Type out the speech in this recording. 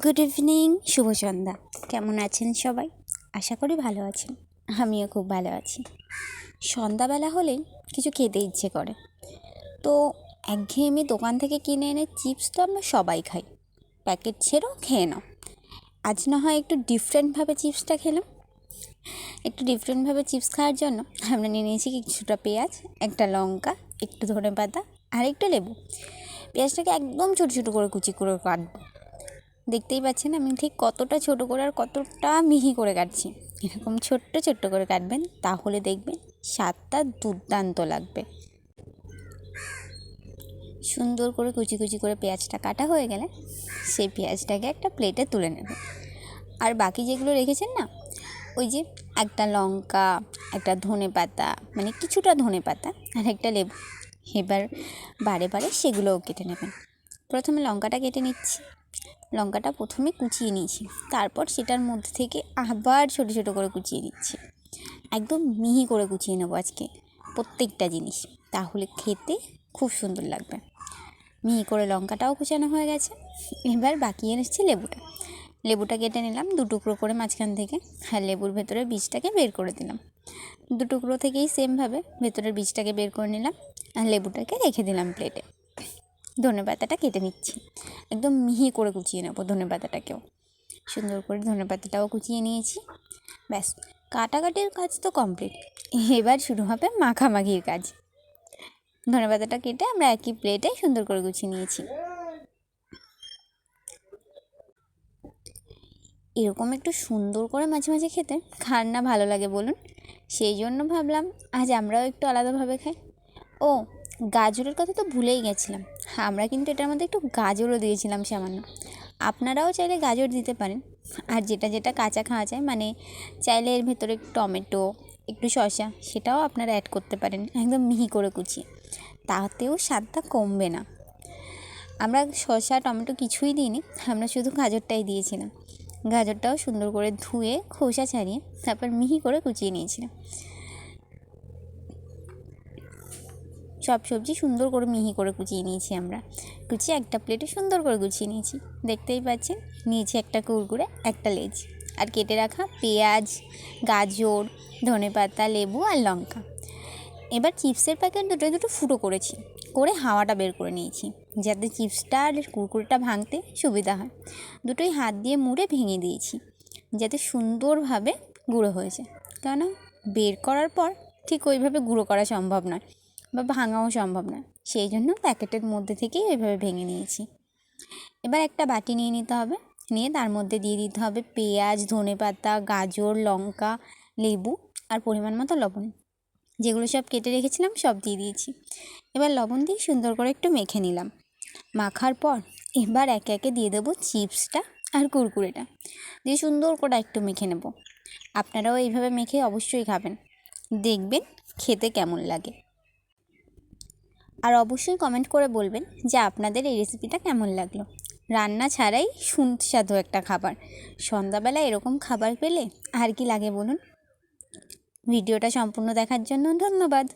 Good evening, শুভ সন্ধ্যা। কেমন আছেন সবাই? আশা করি ভালো আছেন। আমিও খুব ভালো আছি। সন্ধ্যাবেলা হলেই কিছু খেতে ইচ্ছে করে, তো একঘেয়েমি দোকান থেকে কিনে এনে চিপস তো আমরা সবাই খাই, প্যাকেট ছেড়েও খেয়ে নাও। আজ না হয় একটু ডিফারেন্টভাবে চিপসটা খেলাম। একটু ডিফারেন্টভাবে চিপস খাওয়ার জন্য আমরা নিয়ে নিয়েছি কিছুটা পেঁয়াজ, একটা লঙ্কা, একটু ধনেপাতা আর একটু লেবু। পেঁয়াজটাকে একদম ছোটো ছোটো করে কুচি করে কাটবো। দেখতেই পাচ্ছেন আমি ঠিক কতটা ছোট করে আর কতটা মিহি করে কাটছি। এরকম ছোট্ট ছোট্ট করে কাটবেন, তাহলে দেখবেন স্বাদটা দুর্দান্ত লাগবে। সুন্দর করে কুচি কুচি করে পেঁয়াজটা কাটা হয়ে গেলে সেই পেঁয়াজটাকে একটা প্লেটে তুলে নেবেন। আর বাকি যেগুলো রেখেছেন না, ওই যে একটা লঙ্কা, একটা ধনেপাতা, মানে কিছুটা ধনেপাতা আর একটা লেবু, এবার বারে বারে সেগুলোও কেটে নেবেন। প্রথমে লঙ্কাটা কেটে নিচ্ছি। লঙ্কাটা প্রথমে কুচিয়ে নিয়েছি, তারপর সেটার মধ্যে থেকে আবার ছোটো ছোটো করে কুচিয়ে দিচ্ছি। একদম মিহি করে কুচিয়ে নেবো আজকে প্রত্যেকটা জিনিস, তাহলে খেতে খুব সুন্দর লাগবে। মিহি করে লঙ্কাটাও কুচানো হয়ে গেছে। এবার বাকি এনেছি লেবুটা কেটে নিলাম দু টুকরো করে মাঝখান থেকে, আর লেবুর ভেতরে বীজটাকে বের করে দিলাম। দু টুকরো থেকেই সেমভাবে ভেতরের বীজটাকে বের করে নিলাম, আর লেবুটাকে রেখে দিলাম প্লেটে। ধনেপাতাটা কেটে নিচ্ছি, একদম মিহি করে কুচিয়ে নেবো ধনেপাতাটাকেও। সুন্দর করে ধনেপাতাটাও কুচিয়ে নিয়েছি। ব্যাস, কাটাকাটির কাজ তো কমপ্লিট। এবার শুরু হবে মাখামাখির কাজ। ধনেপাতাটা কেটে আমরা একই প্লেটে সুন্দর করে গুছিয়ে নিয়েছি। এরকম একটু সুন্দর করে মাঝে মাঝে খেতে কার না ভালো লাগে বলুন? সেই জন্য ভাবলাম আজ আমরাও একটু আলাদাভাবে খাই। ও, গাজরের কথা তো ভুলেই গেছিলাম। আমরা কিন্তু এটার মধ্যে একটু গাজরও দিয়েছিলাম সামান্য। আপনারাও চাইলে গাজর দিতে পারেন। আর যেটা যেটা কাঁচা খাওয়া যায়, মানে চাইলে এর ভেতরে টমেটো, একটু শসা, সেটাও আপনারা অ্যাড করতে পারেন একদম মিহি করে কুচিয়ে। তাতেও স্বাদটা কমবে না। আমরা শসা টমেটো কিছুই দিইনি, আমরা শুধু গাজরটাই দিয়েছিলাম। গাজরটাও সুন্দর করে ধুয়ে খোসা ছাড়িয়ে তারপর মিহি করে কুচিয়ে নিয়েছিলাম। সব সবজি সুন্দর করে মিহি করে কুচিয়ে নিয়েছি আমরা। কুচিয়ে একটা প্লেটে সুন্দর করে গুছিয়ে নিয়েছি। দেখতেই পাচ্ছেন, নিয়েছি একটা কুরকুরে, একটা লেজ, আর কেটে রাখা পেঁয়াজ, গাজর, ধনেপাতা, লেবু আর লঙ্কা। এবার চিপসের প্যাকেট দুটো ফুটো করেছি, করে হাওয়াটা বের করে নিয়েছি, যাতে চিপসটা আর কুরকুরেটা ভাঙতে সুবিধা হয়। দুটোই হাত দিয়ে মুড়ে ভেঙে দিয়েছি, যাতে সুন্দরভাবে গুঁড়ো হয়েছে। কেননা বের করার পর ঠিক ওইভাবে গুঁড়ো করা সম্ভব নয় বা ভাঙাও সম্ভব নয়, সেই জন্য প্যাকেটের মধ্যে থেকেই ওইভাবে ভেঙে নিয়েছি। এবার একটা বাটি নিয়ে নিতে হবে, নিয়ে তার মধ্যে দিয়ে দিতে হবে পেঁয়াজ, ধনেপাতা, গাজর, লঙ্কা, লেবু আর পরিমাণ মতো লবণ। যেগুলো সব কেটে রেখেছিলাম সব দিয়ে দিয়েছি। এবার লবণ দিয়ে সুন্দর করে একটু মেখে নিলাম। মাখার পর এবার একে একে দিয়ে দেবো চিপসটা আর কুরকুরেটা, দিয়ে সুন্দর করে একটু মেখে নেব। আপনারাও এইভাবে মেখে অবশ্যই খাবেন, দেখবেন খেতে কেমন লাগে। আর অবশ্যই কমেন্ট করে বলবেন যে আপনাদের এই রেসিপিটা কেমন লাগলো। রান্না ছাড়াই সুস্বাদু একটা খাবার, সন্ধ্যাবেলা এরকম খাবার পেলে আর কি লাগে বলুন? ভিডিওটা সম্পূর্ণ দেখার জন্য ধন্যবাদ।